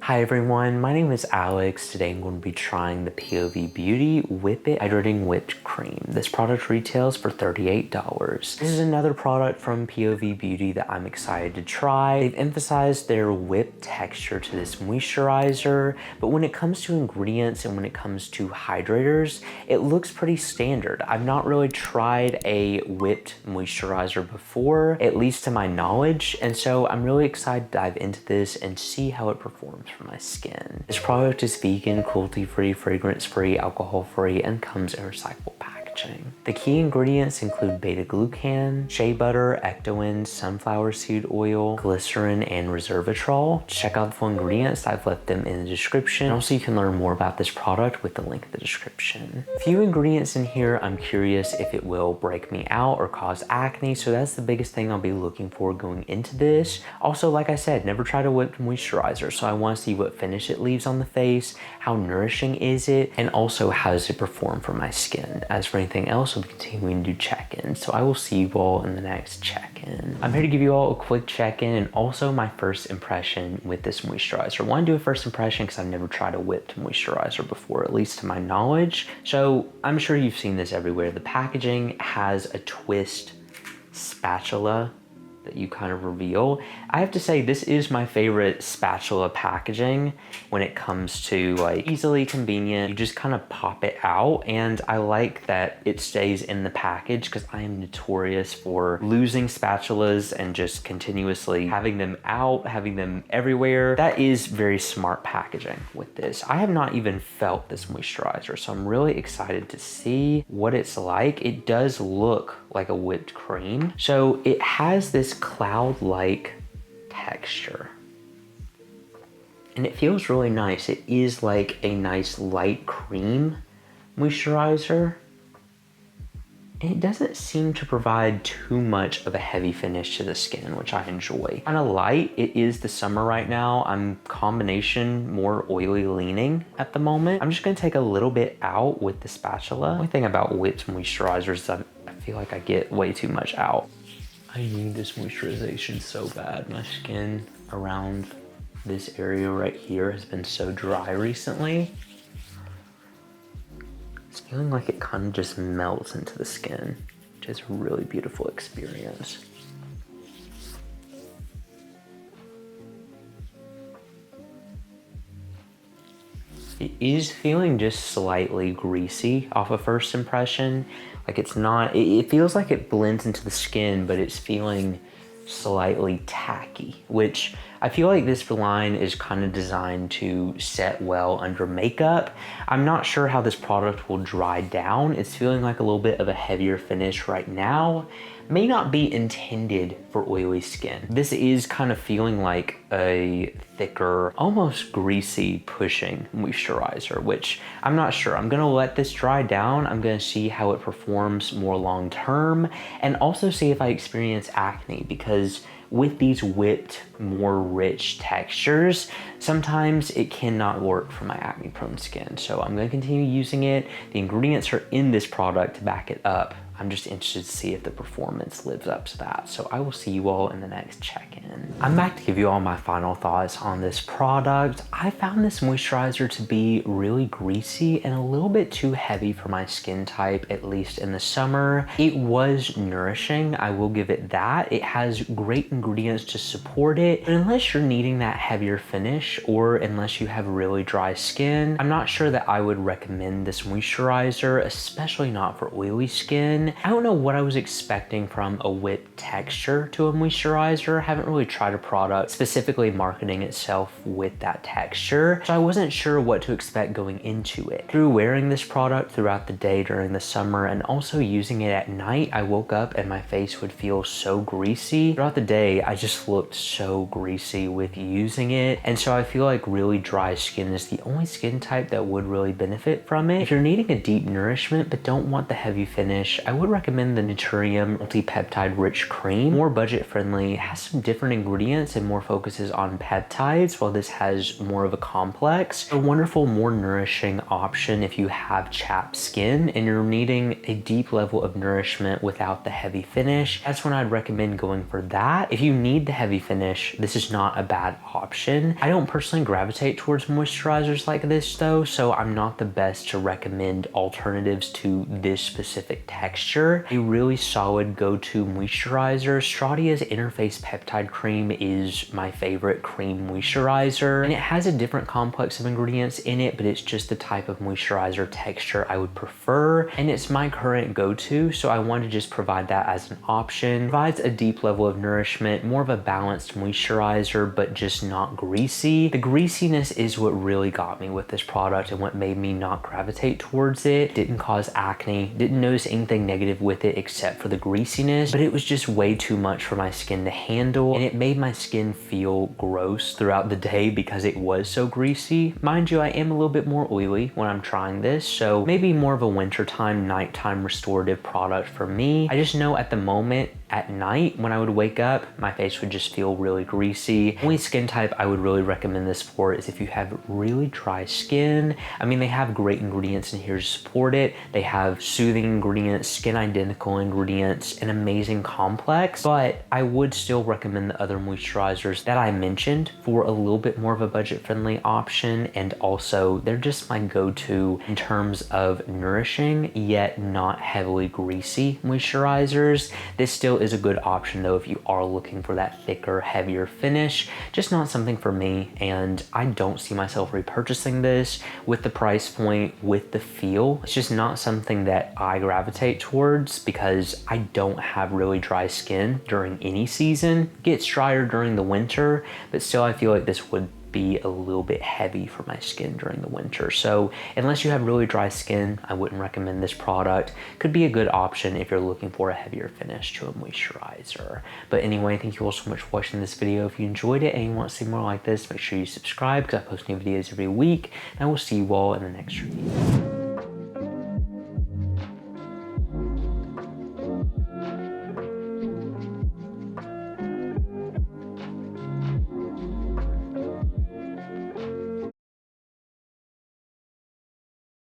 Hi everyone, my name is Alex. Today I'm going to be trying the POV Beauty Whip It Hydrating Whipped Cream. This product retails for $38. This is another product from POV Beauty that I'm excited to try. They've emphasized their whipped texture to this moisturizer, but when it comes to ingredients and when it comes to hydrators, it looks pretty standard. I've not really tried a whipped moisturizer before, at least to my knowledge, and so I'm really excited to dive into this and see how it performs for my skin. This product is vegan, cruelty-free, fragrance-free, alcohol-free, and comes in recyclable packaging. The key ingredients include beta-glucan, shea butter, ectoin, sunflower seed oil, glycerin, and resveratrol. Check out the full ingredients. I've left them in the description. Also, you can learn more about this product with the link in the description. A few ingredients in here, I'm curious if it will break me out or cause acne, so that's the biggest thing I'll be looking for going into this. Also, like I said, never tried a whipped moisturizer, so I want to see what finish it leaves on the face, how nourishing is it, and also how does it perform for my skin. As for anything else, I'll be continuing to do check-ins, so I will see you all in the next check-in. I'm here to give you all a quick check-in and also my first impression with this moisturizer. I want to do a first impression because I've never tried a whipped moisturizer before, at least to my knowledge. So I'm sure you've seen this everywhere. The packaging has a twist spatula that you kind of reveal. I have to say this is my favorite spatula packaging when it comes to like easily convenient. You just kind of pop it out, and I like that it stays in the package because I am notorious for losing spatulas and just continuously having them out, having them everywhere. That is very smart packaging with this. I have not even felt this moisturizer, so I'm really excited to see what it's like. It does look like a whipped cream. So it has this cloud-like texture. And it feels really nice. It is like a nice light cream moisturizer. And it doesn't seem to provide too much of a heavy finish to the skin, which I enjoy. Kind of light. It is the summer right now. I'm combination more oily leaning at the moment. I'm just gonna take a little bit out with the spatula. The only thing about whipped moisturizers is I feel like I get way too much out. I need this moisturization so bad. My skin around this area right here has been so dry recently. It's feeling like it kind of just melts into the skin, which is a really beautiful experience. It is feeling just slightly greasy off of first impression. Like it's not, it feels like it blends into the skin, but it's feeling slightly tacky, which I feel like this line is kind of designed to set well under makeup. I'm not sure how this product will dry down. It's feeling like a little bit of a heavier finish right now. May not be intended for oily skin. This is kind of feeling like a thicker, almost greasy pushing moisturizer, which I'm not sure. I'm gonna let this dry down. I'm gonna see how it performs more long term, and also see if I experience acne, because with these whipped, more rich textures, sometimes it cannot work for my acne prone skin. So I'm gonna continue using it. The ingredients are in this product to back it up. I'm just interested to see if the performance lives up to that. So I will see you all in the next check-in. I'm back to give you all my final thoughts on this product. I found this moisturizer to be really greasy and a little bit too heavy for my skin type, at least in the summer. It was nourishing, I will give it that. It has great ingredients to support it, but unless you're needing that heavier finish or unless you have really dry skin, I'm not sure that I would recommend this moisturizer, especially not for oily skin. I don't know what I was expecting from a whipped texture to a moisturizer. I haven't really tried a product specifically marketing itself with that texture, so I wasn't sure what to expect going into it. Through wearing this product throughout the day during the summer and also using it at night, I woke up and my face would feel so greasy. Throughout the day, I just looked so greasy with using it, and so I feel like really dry skin is the only skin type that would really benefit from it. If you're needing a deep nourishment but don't want the heavy finish, I I would recommend the Naturium multi-peptide rich cream. More budget friendly, has some different ingredients and more focuses on peptides, while this has more of a complex. A wonderful, more nourishing option if you have chapped skin and you're needing a deep level of nourishment without the heavy finish. That's when I'd recommend going for that. If you need the heavy finish, this is not a bad option. I don't personally gravitate towards moisturizers like this though, so I'm not the best to recommend alternatives to this specific texture. A really solid go-to moisturizer, Stradia's Interface Peptide Cream is my favorite cream moisturizer, and it has a different complex of ingredients in it, but it's just the type of moisturizer texture I would prefer, and it's my current go-to, so I want to just provide that as an option. Provides a deep level of nourishment, more of a balanced moisturizer, but just not greasy. The greasiness is what really got me with this product and what made me not gravitate towards it. Didn't cause acne, didn't notice anything negative with it except for the greasiness, but it was just way too much for my skin to handle, and it made my skin feel gross throughout the day because it was so greasy. Mind you, I am a little bit more oily when I'm trying this, so maybe more of a wintertime, nighttime restorative product for me. I just know at the moment, at night, when I would wake up, my face would just feel really greasy. Only skin type I would really recommend this for is if you have really dry skin. I mean, they have great ingredients in here to support it. They have soothing ingredients, skin identical ingredients, an amazing complex, but I would still recommend the other moisturizers that I mentioned for a little bit more of a budget-friendly option, and also they're just my go-to in terms of nourishing yet not heavily greasy moisturizers. This still is a good option though if you are looking for that thicker, heavier finish. Just not something for me, and I don't see myself repurchasing this with the price point, with the feel. It's just not something that I gravitate towards because I don't have really dry skin during any season. It gets drier during the winter, but still I feel like this would be a little bit heavy for my skin during the winter. So unless you have really dry skin, I wouldn't recommend this product. Could be a good option if you're looking for a heavier finish to a moisturizer. But anyway, thank you all so much for watching this video. If you enjoyed it and you want to see more like this, make sure you subscribe because I post new videos every week, and I will see you all in the next review.